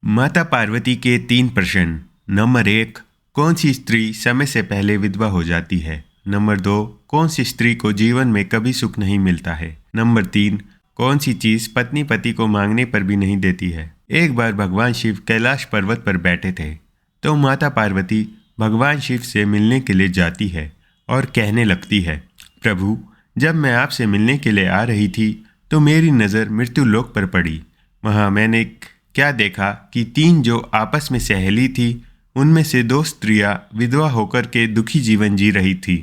माता पार्वती के 3 प्रश्न। नंबर 1, कौन सी स्त्री समय से पहले विधवा हो जाती है? नंबर 2, कौन सी स्त्री को जीवन में कभी सुख नहीं मिलता है? नंबर 3, कौन सी चीज पत्नी पति को मांगने पर भी नहीं देती है? एक बार भगवान शिव कैलाश पर्वत पर बैठे थे तो माता पार्वती भगवान शिव से मिलने के लिए जाती है और कहने लगती है, प्रभु, जब मैं आपसे मिलने के लिए आ रही थी तो मेरी नज़र मृत्युलोक पर पड़ी। वहाँ मैंने क्या देखा कि 3 जो आपस में सहेली थी उनमें से 2 स्त्रियां विधवा होकर के दुखी जीवन जी रही थी,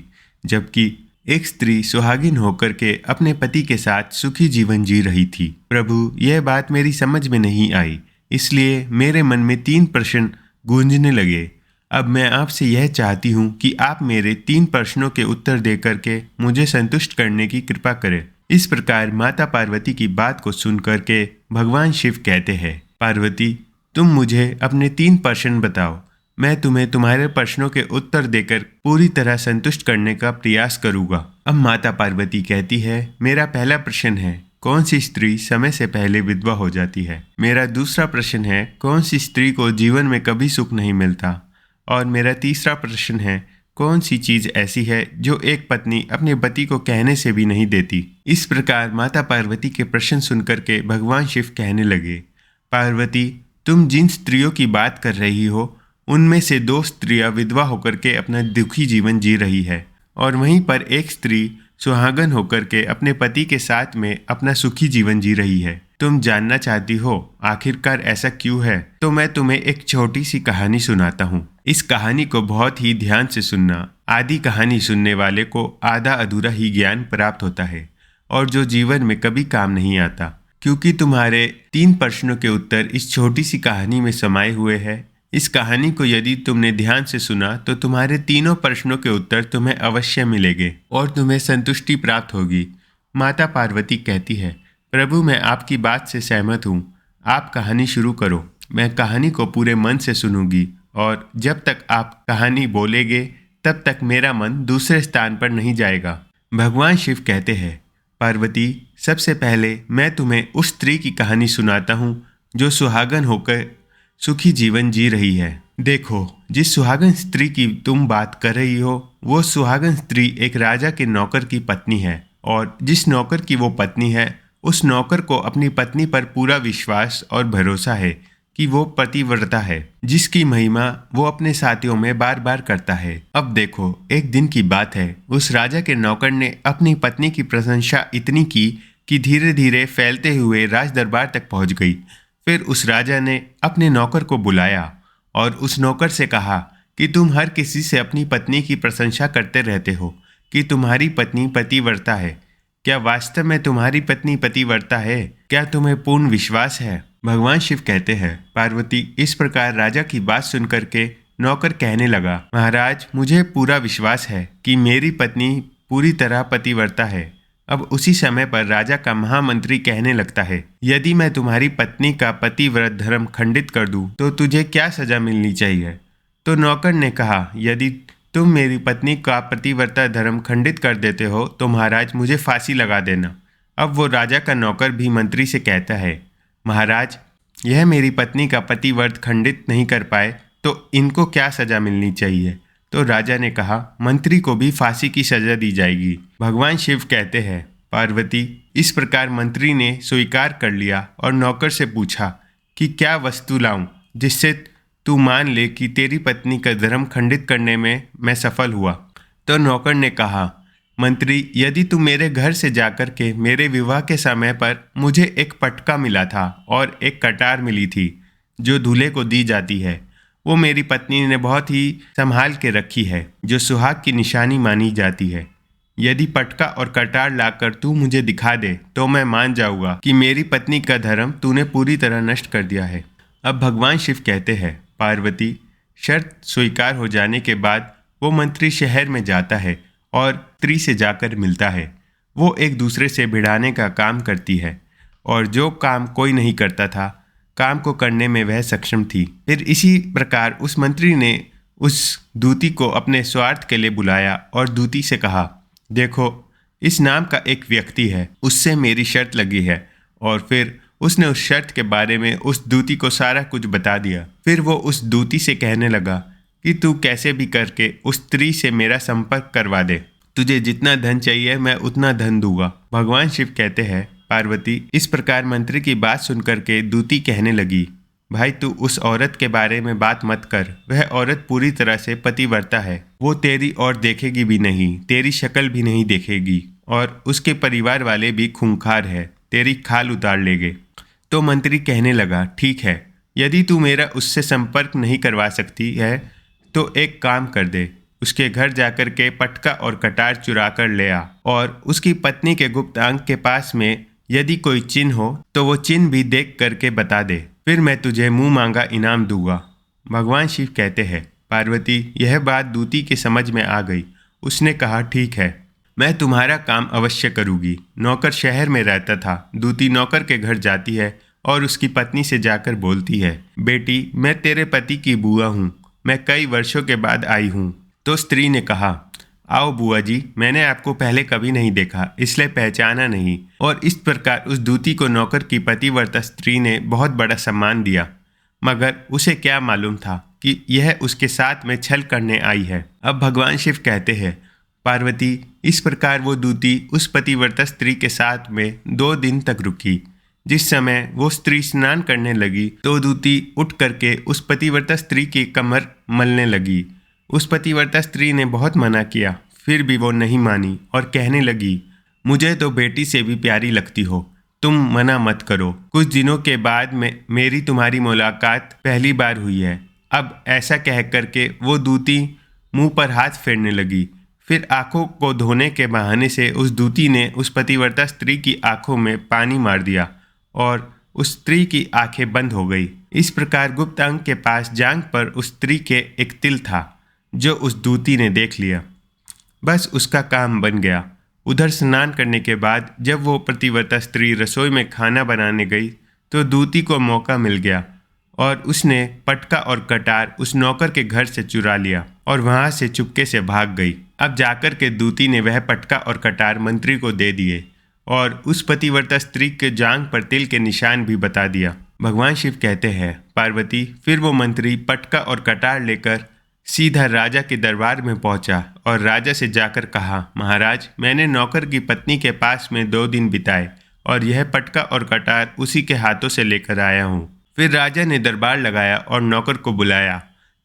जबकि एक स्त्री सुहागिन होकर के अपने पति के साथ सुखी जीवन जी रही थी। प्रभु, यह बात मेरी समझ में नहीं आई, इसलिए मेरे मन में 3 प्रश्न गूंजने लगे। अब मैं आपसे यह चाहती हूँ कि आप मेरे 3 प्रश्नों के उत्तर देकर के मुझे संतुष्ट करने की कृपा करें। इस प्रकार माता पार्वती की बात को सुनकर के भगवान शिव कहते हैं, पार्वती, तुम मुझे अपने 3 प्रश्न बताओ। मैं तुम्हें तुम्हारे प्रश्नों के उत्तर देकर पूरी तरह संतुष्ट करने का प्रयास करूँगा। अब माता पार्वती कहती है, मेरा पहला प्रश्न है, कौन सी स्त्री समय से पहले विधवा हो जाती है? मेरा दूसरा प्रश्न है, कौन सी स्त्री को जीवन में कभी सुख नहीं मिलता? और मेरा तीसरा प्रश्न है, कौन सी चीज ऐसी है जो एक पत्नी अपने पति को कहने से भी नहीं देती? इस प्रकार माता पार्वती के प्रश्न सुनकर के भगवान शिव कहने लगे, पार्वती, तुम जिन स्त्रियों की बात कर रही हो उनमें से 2 स्त्रियां विधवा होकर के अपना दुखी जीवन जी रही है और वहीं पर एक स्त्री सुहागन होकर के अपने पति के साथ में अपना सुखी जीवन जी रही है। तुम जानना चाहती हो आखिरकार ऐसा क्यों है? तो मैं तुम्हें एक छोटी सी कहानी सुनाता हूँ। इस कहानी को बहुत ही ध्यान से सुनना। आधी कहानी सुनने वाले को आधा अधूरा ही ज्ञान प्राप्त होता है और जो जीवन में कभी काम नहीं आता, क्योंकि तुम्हारे 3 प्रश्नों के उत्तर इस छोटी सी कहानी में समाये हुए हैं। इस कहानी को यदि तुमने ध्यान से सुना तो तुम्हारे तीनों प्रश्नों के उत्तर तुम्हें अवश्य मिलेंगे और तुम्हें संतुष्टि प्राप्त होगी। माता पार्वती कहती है, प्रभु, मैं आपकी बात से सहमत हूँ। आप कहानी शुरू करो। मैं कहानी को पूरे मन से सुनूंगी और जब तक आप कहानी बोलेंगे तब तक मेरा मन दूसरे स्थान पर नहीं जाएगा। भगवान शिव कहते हैं, पार्वती, सबसे पहले मैं तुम्हें उस स्त्री की कहानी सुनाता हूँ जो सुहागन होकर सुखी जीवन जी रही है। देखो, जिस सुहागन स्त्री की तुम बात कर रही हो वो सुहागन स्त्री एक राजा के नौकर की पत्नी है और जिस नौकर की वो पत्नी है उस नौकर को अपनी पत्नी पर पूरा विश्वास और भरोसा है कि वो पतिव्रता है, जिसकी महिमा वो अपने साथियों में बार बार करता है। अब देखो, एक दिन की बात है, उस राजा के नौकर ने अपनी पत्नी की प्रशंसा इतनी की कि धीरे धीरे फैलते हुए राज दरबार तक पहुंच गई। फिर उस राजा ने अपने नौकर को बुलाया और उस नौकर से कहा कि तुम हर किसी से अपनी पत्नी की प्रशंसा करते रहते हो कि तुम्हारी पत्नी पतिव्रता है। क्या वास्तव में तुम्हारी पत्नी पतिव्रता है? क्या तुम्हें पूर्ण विश्वास है? भगवान शिव कहते हैं, पार्वती, इस प्रकार राजा की बात सुनकर के नौकर कहने लगा, महाराज, मुझे पूरा विश्वास है कि मेरी पत्नी पूरी तरह पतिव्रता है। अब उसी समय पर राजा का महामंत्री कहने लगता है, यदि मैं तुम्हारी पत्नी का पतिव्रत धर्म खंडित कर दूं तो तुझे क्या सजा मिलनी चाहिए? तो नौकर ने कहा, यदि तुम मेरी पत्नी का पतिव्रता धर्म खंडित कर देते हो तो महाराज मुझे फांसी लगा देना। अब वो राजा का नौकर भी मंत्री से कहता है, महाराज, यह मेरी पत्नी का पतिव्रत खंडित नहीं कर पाए तो इनको क्या सजा मिलनी चाहिए? तो राजा ने कहा, मंत्री को भी फांसी की सजा दी जाएगी। भगवान शिव कहते हैं, पार्वती, इस प्रकार मंत्री ने स्वीकार कर लिया और नौकर से पूछा कि क्या वस्तु लाऊं जिससे तू मान ले कि तेरी पत्नी का धर्म खंडित करने में मैं सफल हुआ। तो नौकर ने कहा, मंत्री, यदि तू मेरे घर से जाकर के मेरे विवाह के समय पर मुझे एक पटका मिला था और एक कटार मिली थी जो दूल्हे को दी जाती है, वो मेरी पत्नी ने बहुत ही संभाल के रखी है, जो सुहाग की निशानी मानी जाती है। यदि पटका और कटार लाकर तू मुझे दिखा दे तो मैं मान जाऊंगा कि मेरी पत्नी का धर्म तूने पूरी तरह नष्ट कर दिया है। अब भगवान शिव कहते हैं, पार्वती, शर्त स्वीकार हो जाने के बाद वो मंत्री शहर में जाता है और स्त्री से जाकर मिलता है। वो एक दूसरे से भिड़ाने का काम करती है और जो काम कोई नहीं करता था, काम को करने में वह सक्षम थी। फिर इसी प्रकार उस मंत्री ने उस दूती को अपने स्वार्थ के लिए बुलाया और दूती से कहा, देखो, इस नाम का एक व्यक्ति है, उससे मेरी शर्त लगी है। और फिर उसने उस शर्त के बारे में उस दूती को सारा कुछ बता दिया। फिर वो उस दूती से कहने लगा कि तू कैसे भी करके उस स्त्री से मेरा संपर्क करवा दे। तुझे जितना धन चाहिए मैं उतना धन दूंगा। भगवान शिव कहते हैं, पार्वती इस प्रकार मंत्री की बात सुनकर के दूती कहने लगी, भाई तू उस औरत के बारे में बात मत कर। वह औरत पूरी तरह से पतिव्रता है। वो तेरी ओर देखेगी भी नहीं, तेरी शक्ल भी नहीं देखेगी, और उसके परिवार वाले भी खूंखार है, तेरी खाल उतार लेंगे। तो मंत्री कहने लगा, ठीक है, यदि तू मेरा उससे संपर्क नहीं करवा सकती है तो एक काम कर दे, उसके घर जाकर के पटका और कटार चुरा कर ले आ, और उसकी पत्नी के गुप्तांग के पास में यदि कोई चिन्ह हो तो वो चिन्ह भी देख करके बता दे, फिर मैं तुझे मुंह मांगा इनाम दूंगा। भगवान शिव कहते हैं, पार्वती यह बात दूती के समझ में आ गई। उसने कहा, ठीक है, मैं तुम्हारा काम अवश्य करूंगी। नौकर शहर में रहता था। दूती नौकर के घर जाती है और उसकी पत्नी से जाकर बोलती है, बेटी मैं तेरे पति की बुआ हूँ, मैं कई वर्षों के बाद आई हूँ। तो स्त्री ने कहा, आओ बुआ जी, मैंने आपको पहले कभी नहीं देखा, इसलिए पहचाना नहीं। और इस प्रकार उस दूती को नौकर की पतिव्रता स्त्री ने बहुत बड़ा सम्मान दिया, मगर उसे क्या मालूम था कि यह उसके साथ में छल करने आई है। अब भगवान शिव कहते हैं, पार्वती इस प्रकार वो दूती उस पतिव्रता स्त्री के साथ में 2 दिन तक रुकी। जिस समय वो स्त्री स्नान करने लगी तो दूती उठ करके उस पतिव्रता स्त्री की कमर मलने लगी। उस पतिव्रता स्त्री ने बहुत मना किया, फिर भी वो नहीं मानी और कहने लगी, मुझे तो बेटी से भी प्यारी लगती हो, तुम मना मत करो। कुछ दिनों के बाद में मेरी तुम्हारी मुलाकात पहली बार हुई है। अब ऐसा कह करके वो दूती मुंह पर हाथ फेरने लगी। फिर आंखों को धोने के बहाने से उस दूती ने उस पतिव्रता स्त्री की आंखों में पानी मार दिया और उस स्त्री की आंखें बंद हो गई। इस प्रकार गुप्त अंग के पास जांघ पर उस स्त्री के एक तिल था जो उस दूती ने देख लिया। बस उसका काम बन गया। उधर स्नान करने के बाद जब वो पतिव्रता स्त्री रसोई में खाना बनाने गई तो दूती को मौका मिल गया और उसने पटका और कटार उस नौकर के घर से चुरा लिया और वहां से चुपके से भाग गई। अब जाकर के दूती ने वह पटका और कटार मंत्री को दे दिए और उस पतिव्रता स्त्री के जांघ पर तिल के निशान भी बता दिया। भगवान शिव कहते हैं, पार्वती फिर वो मंत्री पटका और कटार लेकर सीधा राजा के दरबार में पहुंचा और राजा से जाकर कहा, महाराज मैंने नौकर की पत्नी के पास में 2 दिन बिताए और यह पटका और कटार उसी के हाथों से लेकर आया हूँ। फिर राजा ने दरबार लगाया और नौकर को बुलाया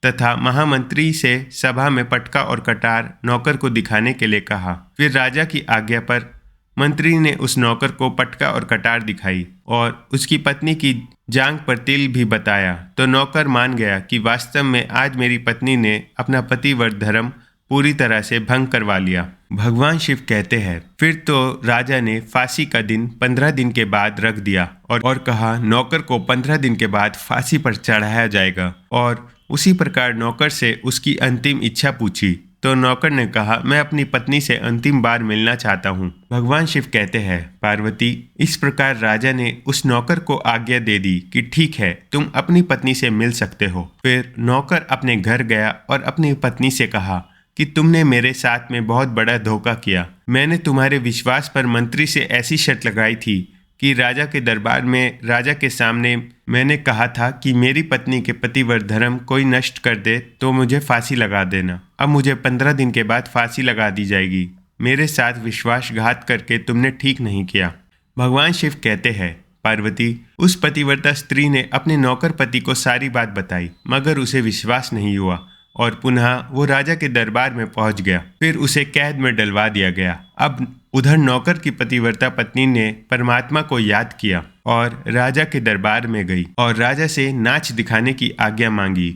तथा महामंत्री से सभा में पटका और कटार नौकर को दिखाने के लिए कहा। फिर राजा की आज्ञा पर मंत्री ने उस नौकर को पटका और कटार दिखाई और उसकी पत्नी की जांघ पर तिल भी बताया तो नौकर मान गया कि वास्तव में आज मेरी पत्नी ने अपना पतिव्रत धर्म पूरी तरह से भंग करवा लिया। भगवान शिव कहते हैं, फिर तो राजा ने फांसी का दिन 15 दिन के बाद रख दिया और कहा, नौकर को 15 दिन के बाद फांसी पर चढ़ाया जाएगा। और उसी प्रकार नौकर से उसकी अंतिम इच्छा पूछी तो नौकर ने कहा, मैं अपनी पत्नी से अंतिम बार मिलना चाहता हूँ। भगवान शिव कहते हैं, पार्वती इस प्रकार राजा ने उस नौकर को आज्ञा दे दी कि ठीक है, तुम अपनी पत्नी से मिल सकते हो। फिर नौकर अपने घर गया और अपनी पत्नी से कहा कि तुमने मेरे साथ में बहुत बड़ा धोखा किया। मैंने तुम्हारे विश्वास पर मंत्री से ऐसी शर्त लगाई थी कि राजा के दरबार में राजा के सामने मैंने कहा था कि मेरी पत्नी के पतिव्रत धर्म कोई नष्ट कर दे तो मुझे फांसी लगा देना। अब मुझे 15 दिन के बाद फांसी लगा दी जाएगी। मेरे साथ विश्वासघात करके तुमने ठीक नहीं किया। भगवान शिव कहते हैं, पार्वती उस पतिव्रता स्त्री ने अपने नौकर पति को सारी बात बताई मगर उसे विश्वास नहीं हुआ और पुनः वो राजा के दरबार में पहुंच गया। फिर उसे कैद में डलवा दिया गया। अब उधर नौकर की पतिव्रता पत्नी ने परमात्मा को याद किया और राजा के दरबार में गई और राजा से नाच दिखाने की आज्ञा मांगी।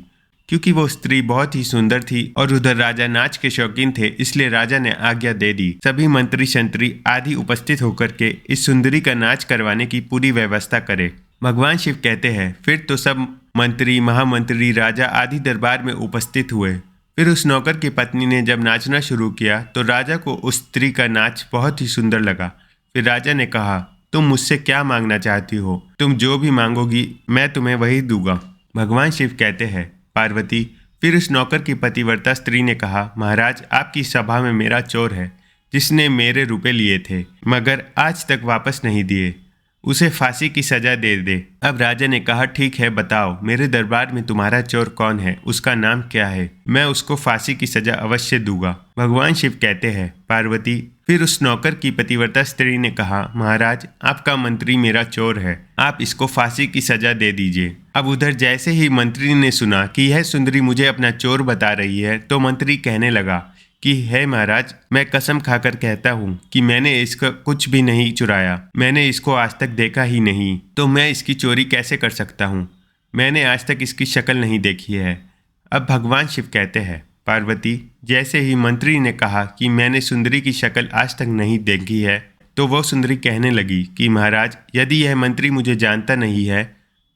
क्योंकि वो स्त्री बहुत ही सुंदर थी और उधर राजा नाच के शौकीन थे, इसलिए राजा ने आज्ञा दे दी। सभी मंत्री शंत्री आदि उपस्थित होकर के इस सुंदरी का नाच करवाने की पूरी व्यवस्था करे। भगवान शिव कहते हैं, फिर तो सब मंत्री महामंत्री राजा आदि दरबार में उपस्थित हुए। फिर उस नौकर की पत्नी ने जब नाचना शुरू किया तो राजा को उस स्त्री का नाच बहुत ही सुंदर लगा। फिर राजा ने कहा, तुम मुझसे क्या मांगना चाहती हो? तुम जो भी मांगोगी मैं तुम्हें वही दूंगा। भगवान शिव कहते हैं, पार्वती फिर उस नौकर की पतिव्रता स्त्री ने कहा, महाराज आपकी सभा में मेरा चोर है जिसने मेरे रुपए लिए थे मगर आज तक वापस नहीं दिए। उसे फांसी की सजा दे दे। अब राजा ने कहा, ठीक है, बताओ मेरे दरबार में तुम्हारा चोर कौन है, उसका नाम क्या है, मैं उसको फांसी की सजा अवश्य दूंगा। भगवान शिव कहते हैं, पार्वती, फिर उस नौकर की पतिव्रता स्त्री ने कहा, महाराज, आपका मंत्री मेरा चोर है, आप इसको फांसी की सजा दे दीजिए। अब उधर जैसे ही मंत्री ने सुना कि यह सुंदरी मुझे अपना चोर बता रही है, तो मंत्री कहने लगा कि है महाराज, मैं कसम खाकर कहता हूँ कि मैंने इसका कुछ भी नहीं चुराया, मैंने इसको आज तक देखा ही नहीं, तो मैं इसकी चोरी कैसे कर सकता हूँ, मैंने आज तक इसकी शक्ल नहीं देखी है। अब भगवान शिव कहते हैं, पार्वती, जैसे ही मंत्री ने कहा कि मैंने सुंदरी की शक्ल आज तक नहीं देखी है, तो वो सुंदरी कहने लगी कि महाराज, यदि यह मंत्री मुझे जानता नहीं है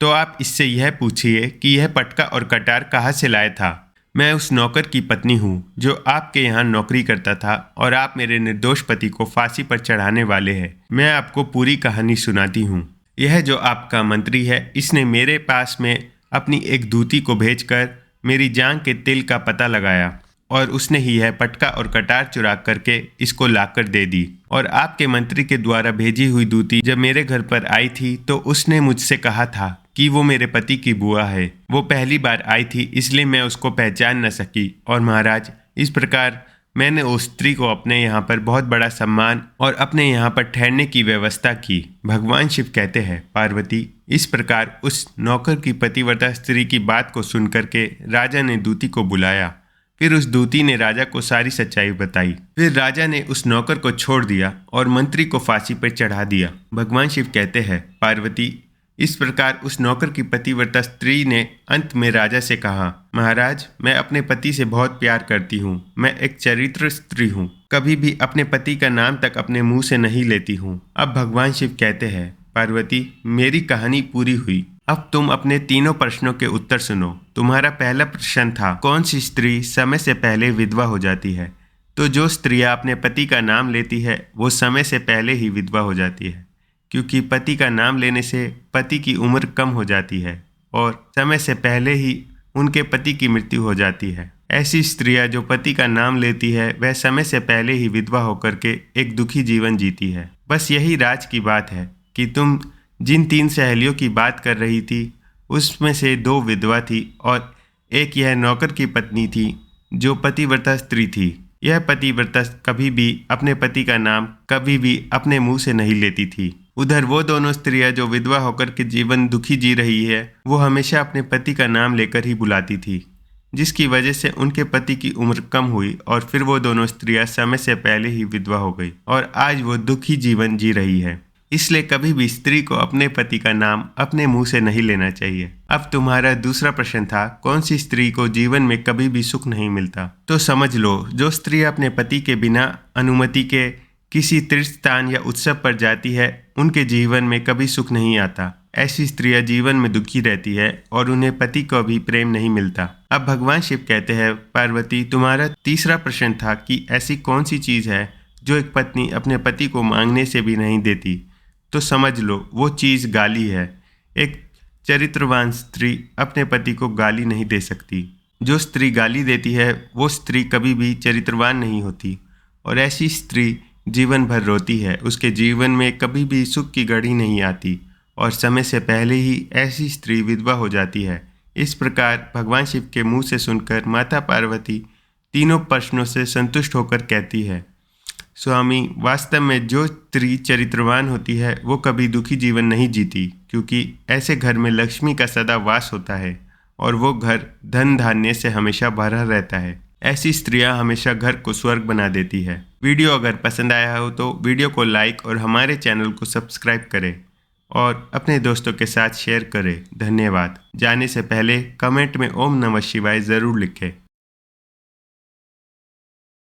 तो आप इससे यह पूछिए कि यह पटका और कटार कहाँ से लाया था। मैं उस नौकर की पत्नी हूँ जो आपके यहाँ नौकरी करता था और आप मेरे निर्दोष पति को फांसी पर चढ़ाने वाले हैं। मैं आपको पूरी कहानी सुनाती हूँ। यह जो आपका मंत्री है, इसने मेरे पास में अपनी एक दूती को भेजकर मेरी जान के तिल का पता लगाया और उसने ही यह पटका और कटार चुरा करके इसको लाकर दे दी। और आपके मंत्री के द्वारा भेजी हुई दूती जब मेरे घर पर आई थी तो उसने मुझसे कहा था कि वो मेरे पति की बुआ है। वो पहली बार आई थी, इसलिए मैं उसको पहचान न सकी। और महाराज, इस प्रकार मैंने उस स्त्री को अपने यहाँ पर बहुत बड़ा सम्मान और अपने यहाँ पर ठहरने की व्यवस्था की। भगवान शिव कहते हैं, पार्वती, इस प्रकार उस नौकर की पतिव्रता स्त्री की बात को सुनकर के राजा ने दूती को बुलाया। फिर उस दूती ने राजा को सारी सच्चाई बताई। फिर राजा ने उस नौकर को छोड़ दिया और मंत्री को फांसी पर चढ़ा दिया। भगवान शिव कहते हैं, पार्वती, इस प्रकार उस नौकर की पतिव्रता स्त्री ने अंत में राजा से कहा, महाराज, मैं अपने पति से बहुत प्यार करती हूँ, मैं एक चरित्र स्त्री हूँ, कभी भी अपने पति का नाम तक अपने मुंह से नहीं लेती हूँ। अब भगवान शिव कहते हैं, पार्वती, मेरी कहानी पूरी हुई। अब तुम अपने तीनों प्रश्नों के उत्तर सुनो। तुम्हारा पहला प्रश्न था, कौन सी स्त्री समय से पहले विधवा हो जाती है? तो जो स्त्रियां अपने पति का नाम लेती है वो समय से पहले ही विधवा हो जाती है, क्योंकि पति का नाम लेने से पति की उम्र कम हो जाती है और समय से पहले ही उनके पति की मृत्यु हो जाती है। ऐसी स्त्रियां जो पति का नाम लेती है वह समय से पहले ही विधवा होकर के एक दुखी जीवन जीती है। बस यही राज की बात है कि तुम जिन 3 सहेलियों की बात कर रही थी उसमें से 2 विधवा थी और एक यह नौकर की पत्नी थी जो पतिव्रता स्त्री थी। यह पतिव्रता कभी भी अपने पति का नाम कभी भी अपने मुंह से नहीं लेती थी। उधर वो दोनों स्त्रियां जो विधवा होकर के जीवन दुखी जी रही है वो हमेशा अपने पति का नाम लेकर ही बुलाती थी, जिसकी वजह से उनके पति की उम्र कम हुई और फिर वो दोनों स्त्रियां समय से पहले ही विधवा हो गई और आज वो दुखी जीवन जी रही है। इसलिए कभी भी स्त्री को अपने पति का नाम अपने मुंह से नहीं लेना चाहिए। अब तुम्हारा दूसरा प्रश्न था, कौन सी स्त्री को जीवन में कभी भी सुख नहीं मिलता? तो समझ लो, जो स्त्री अपने पति के बिना अनुमति के किसी तीर्थ स्थान या उत्सव पर जाती है उनके जीवन में कभी सुख नहीं आता। ऐसी स्त्रियां जीवन में दुखी रहती है और उन्हें पति को भी प्रेम नहीं मिलता। अब भगवान शिव कहते हैं, पार्वती, तुम्हारा तीसरा प्रश्न था कि ऐसी कौन सी चीज़ है जो एक पत्नी अपने पति को मांगने से भी नहीं देती? तो समझ लो, वो चीज़ गाली है। एक चरित्रवान स्त्री अपने पति को गाली नहीं दे सकती। जो स्त्री गाली देती है वो स्त्री कभी भी चरित्रवान नहीं होती और ऐसी स्त्री जीवन भर रोती है। उसके जीवन में कभी भी सुख की घड़ी नहीं आती और समय से पहले ही ऐसी स्त्री विधवा हो जाती है। इस प्रकार भगवान शिव के मुंह से सुनकर माता पार्वती तीनों प्रश्नों से संतुष्ट होकर कहती है, स्वामी, वास्तव में जो स्त्री चरित्रवान होती है वो कभी दुखी जीवन नहीं जीती, क्योंकि ऐसे घर में लक्ष्मी का सदा वास होता है और वो घर धन धान्य से हमेशा भरा रहता है। ऐसी स्त्रियां हमेशा घर को स्वर्ग बना देती है। वीडियो अगर पसंद आया हो तो वीडियो को लाइक और हमारे चैनल को सब्सक्राइब करें और अपने दोस्तों के साथ शेयर करें। धन्यवाद। जाने से पहले कमेंट में ओम नमः शिवाय ज़रूर लिखें।